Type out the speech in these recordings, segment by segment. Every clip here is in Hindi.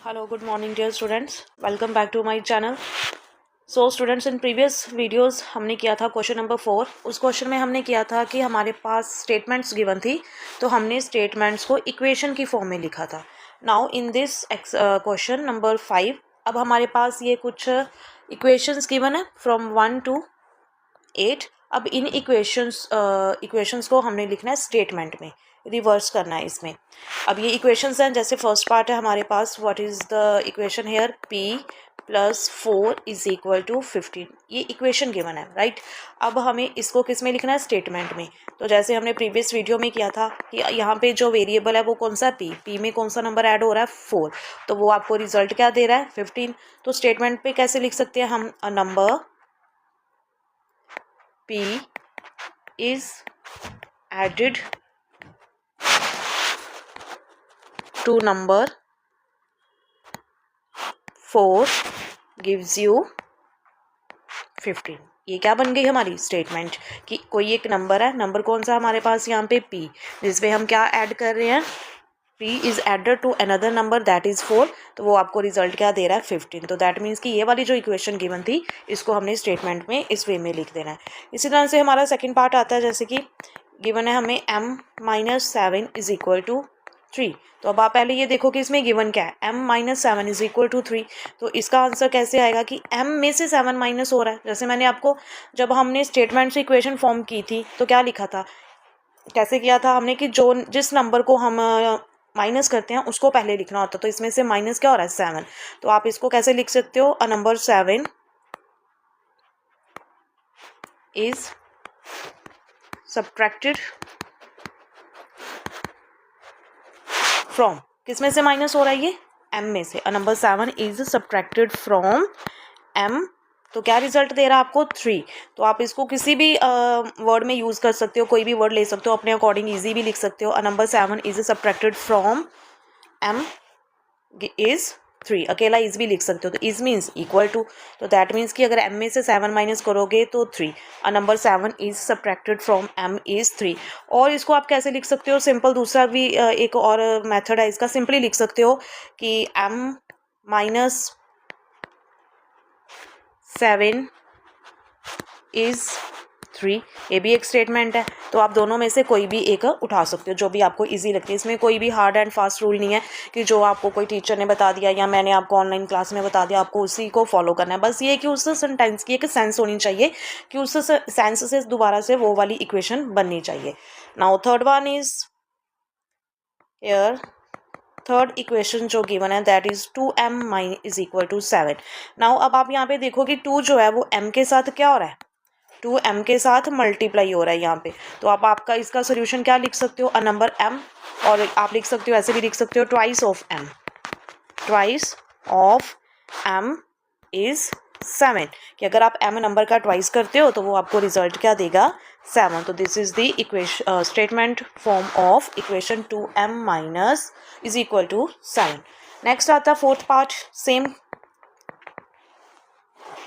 Hello, good morning dear students. Welcome back to my channel. So students, in previous videos हमने किया था क्वेश्चन नंबर 4. उस क्वेश्चन में हमने किया था कि हमारे पास स्टेटमेंट्स गिवन थी, तो हमने स्टेटमेंट्स को इक्वेशन की फॉर्म में लिखा था. Now in this question number 5 अब हमारे पास ये कुछ इक्वेशंस गिवन है फ्रॉम 1 to 8. अब इन इक्वेशंस को हमने लिखना है स्टेटमेंट में, रिवर्स करना है इसमें. अब ये इक्वेशंस हैं, जैसे फर्स्ट पार्ट है हमारे पास, what is the equation here, p plus 4 is equal to 15. ये इक्वेशन गिवन है, राइट. अब हमें इसको किस में लिखना है, स्टेटमेंट में. तो जैसे हमने प्रीवियस वीडियो में किया था कि यहाँ पे जो वेरिएबल है वो कौन सा है, p में कौन सा नंबर ऐड हो रहा है, 4. तो वो आपको रिजल्ट क्या दे रहा है, 15. तो स्टेटमेंट पे कैसे लिख सकते हैं हम, अ number p is added to number 4 gives you 15. ये क्या बन गई हमारी स्टेटमेंट कि कोई एक नंबर है, नंबर कौन सा हमारे पास यहाँ पे p, जिसपे हम क्या ऐड कर रहे हैं, p is added to another number that is 4. तो वो आपको रिजल्ट क्या दे रहा है, 15. तो दैट मीन्स कि ये वाली जो इक्वेशन गिवन थी इसको हमने स्टेटमेंट में इस वे में लिख देना है. इसी तरह से हमारा सेकंड पार्ट आता है, जैसे कि गिवन है हमें m-7 इज इक्वल टू 3. तो अब आप पहले ये देखो कि इसमें गिवन क्या है, m-7 इज इक्वल टू 3. तो इसका आंसर कैसे आएगा कि m में से 7 माइनस हो रहा है. जैसे मैंने आपको जब हमने स्टेटमेंट से इक्वेशन फॉर्म की थी तो क्या लिखा था, कैसे किया था हमने कि जो जिस नंबर को हम माइनस करते हैं उसको पहले लिखना होता है. तो इसमें से माइनस क्या हो रहा है, 7. तो आप इसको कैसे लिख सकते हो, a number 7 is subtracted from, किस में से माइनस हो रहा है, ये m में से. A number 7 is subtracted from m. तो क्या रिजल्ट दे रहा है आपको, 3. तो आप इसको किसी भी वर्ड में यूज़ कर सकते हो, कोई भी वर्ड ले सकते हो, अपने अकॉर्डिंग ईजी भी लिख सकते हो. A number 7 is subtracted from m is 3. अकेला इज भी लिख सकते हो, तो इज मीन्स इक्वल टू. तो दैट मीन्स कि अगर m में से 7 माइनस करोगे तो 3. A number 7 is subtracted from m is 3. और इसको आप कैसे लिख सकते हो, सिंपल दूसरा भी एक और मेथड है इसका. सिंपली लिख सकते हो कि m माइनस 7 इज 3. ये भी एक स्टेटमेंट है. तो आप दोनों में से कोई भी एक उठा सकते हो, जो भी आपको इजी लगती है. इसमें कोई भी हार्ड एंड फास्ट रूल नहीं है कि जो आपको कोई टीचर ने बता दिया या मैंने आपको ऑनलाइन क्लास में बता दिया आपको उसी को फॉलो करना है. बस ये कि उस सेंटेंस की एक सेंस होनी चाहिए कि उस सेंस से दोबारा से वो वाली इक्वेशन बननी चाहिए. Now third one is here, third equation जो गिवन है that is 2m is equal to 7. Now अब आप यहाँ पे देखो कि 2 जो है वो m के साथ क्या हो रहा है, 2m के साथ मल्टीप्लाई हो रहा है यहाँ पे. तो आप आपका इसका सोल्यूशन क्या लिख सकते हो, अ नंबर m, और आप लिख सकते हो, ऐसे भी लिख सकते हो, twice of m. Twice of m is 7. कि अगर आप m नंबर का ट्वाइस करते हो तो वो आपको रिजल्ट क्या देगा, 7. तो this is the equation statement form of equation 2m minus is equal to 7. Next आता है फोर्थ पार्ट. सेम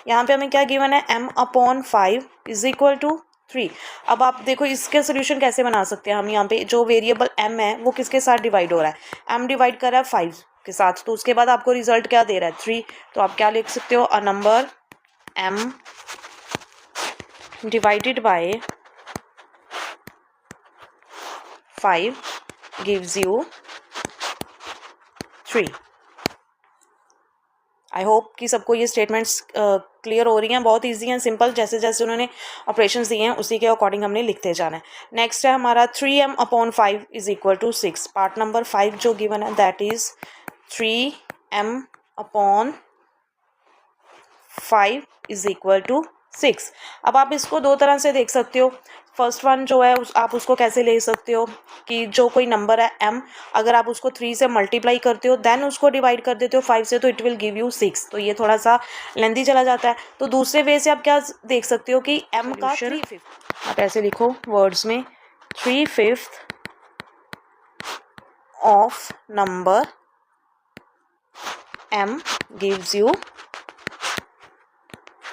यहाँ पे हमें क्या गिवन है, m/5 इज इक्वल टू 3. अब आप देखो इसके सोल्यूशन कैसे बना सकते हैं हम. यहाँ पे जो वेरिएबल m है वो किसके साथ डिवाइड हो रहा है, m डिवाइड कर रहा है 5 के साथ. तो उसके बाद आपको रिजल्ट क्या दे रहा है, 3. तो आप क्या लिख सकते हो, a number m divided by 5 gives you 3. I hope कि सबको ये स्टेटमेंट्स क्लियर हो रही हैं. बहुत इजी हैं, सिंपल. जैसे जैसे उन्होंने ऑपरेशंस दिए हैं उसी के अकॉर्डिंग हमने लिखते जाना है. नेक्स्ट है हमारा 3m/5 is equal to 6. Part number 5 जो गिवन है that is 3m/5 is equal to 6. अब आप इसको दो तरह से देख सकते हो. फर्स्ट वन जो है आप उसको कैसे ले सकते हो कि जो कोई नंबर है m, अगर आप उसको 3 से मल्टीप्लाई करते हो देन उसको डिवाइड कर देते हो 5 से, तो इट विल गिव यू 6. तो ये थोड़ा सा लेंथी चला जाता है. तो दूसरे वे से आप क्या देख सकते हो कि m का 3/5, आप ऐसे लिखो वर्ड्स में, 3/5 of number m gives you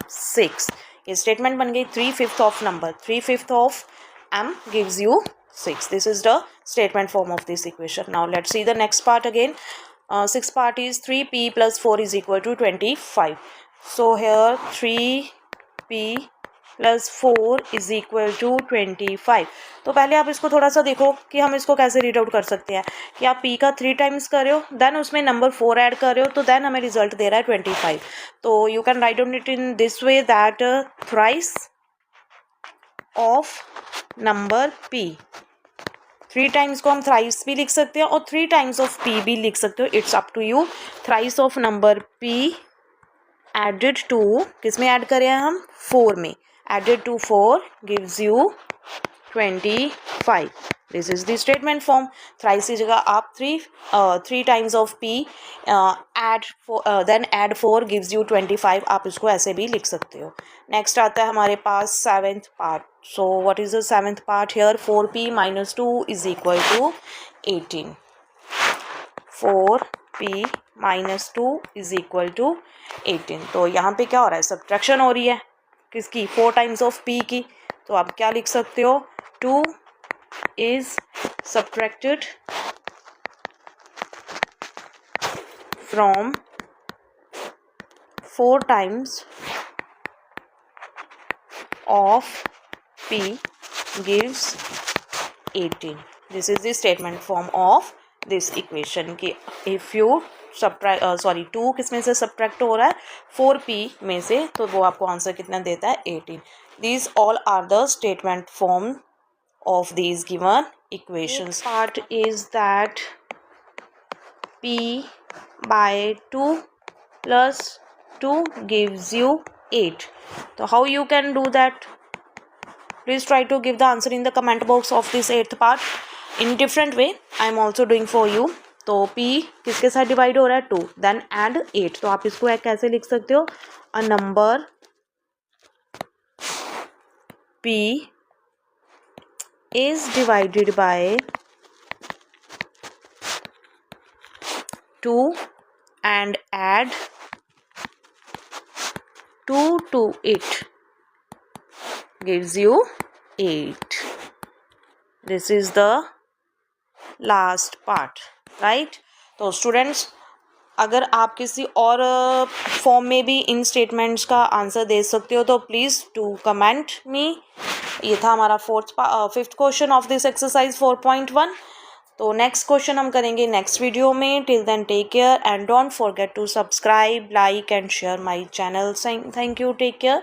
6. ये स्टेटमेंट बन गई, 3/5 of number, 3/5 of m gives you 6. This is the statement form of this equation. Now let's see the next part again. sixth part is 3p plus 4 is equal to 25. So here 3p plus 4 is equal to 25. तो पहले आप इसको थोड़ा सा देखो कि हम इसको कैसे रीड आउट कर सकते हैं कि आप p का 3 टाइम्स कर रहे हो, देन उसमें नंबर 4 ऐड कर रहे हो, तो देन हमें रिजल्ट दे रहा है 25. तो you can write down it in this way that thrice of number p. 3 times को हम थ्राइस भी लिख सकते हैं और 3 टाइम्स ऑफ p भी लिख सकते हो, it's up to you. Thrice of number p added to, किस में ऐड करें हम, 4 में, added to 4 gives you 25. This is the statement form. thrice की जगह आप 3 times of p then add 4 gives you 25. आप इसको ऐसे भी लिख सकते हो. नेक्स्ट आता है हमारे पास 7th part. So what is the 7th part here? 4p minus 2 is equal to 18. 4p minus 2 is equal to 18. तो यहाँ पे क्या हो रहा है, सब्ट्रैक्शन हो रही है किसकी, 4 टाइम्स ऑफ p की. तो आप क्या लिख सकते हो, 2 is subtracted from 4 times of p gives 18. This is the statement form of this equation कि इफ यू सब्ट्रैक्ट 2 किस में से सब्ट्रैक्ट हो रहा है, 4p में से, तो वो आपको आंसर कितना देता है, 18. These all are the statement form of these given equations. Part is that p by 2 plus 2 gives you 8. तो how you can do that? Please try to give the answer in the comment box of this 8th part. In different way I am also doing for you. तो p किसके साथ डिवाइड हो रहा है, 2, देन एड 8. तो आप इसको कैसे लिख सकते हो, a number p is divided by 2 and add 2 to it gives you 8. This is the last part, right. तो स्टूडेंट्स, अगर आप किसी और फॉर्म में भी इन स्टेटमेंट्स का आंसर दे सकते हो तो प्लीज़ टू कमेंट मी. ये था हमारा 5th question of this exercise 4.1. तो नेक्स्ट क्वेश्चन हम करेंगे नेक्स्ट वीडियो में. Till then take care and don't forget to subscribe, like and share my channel. Thank you, take care.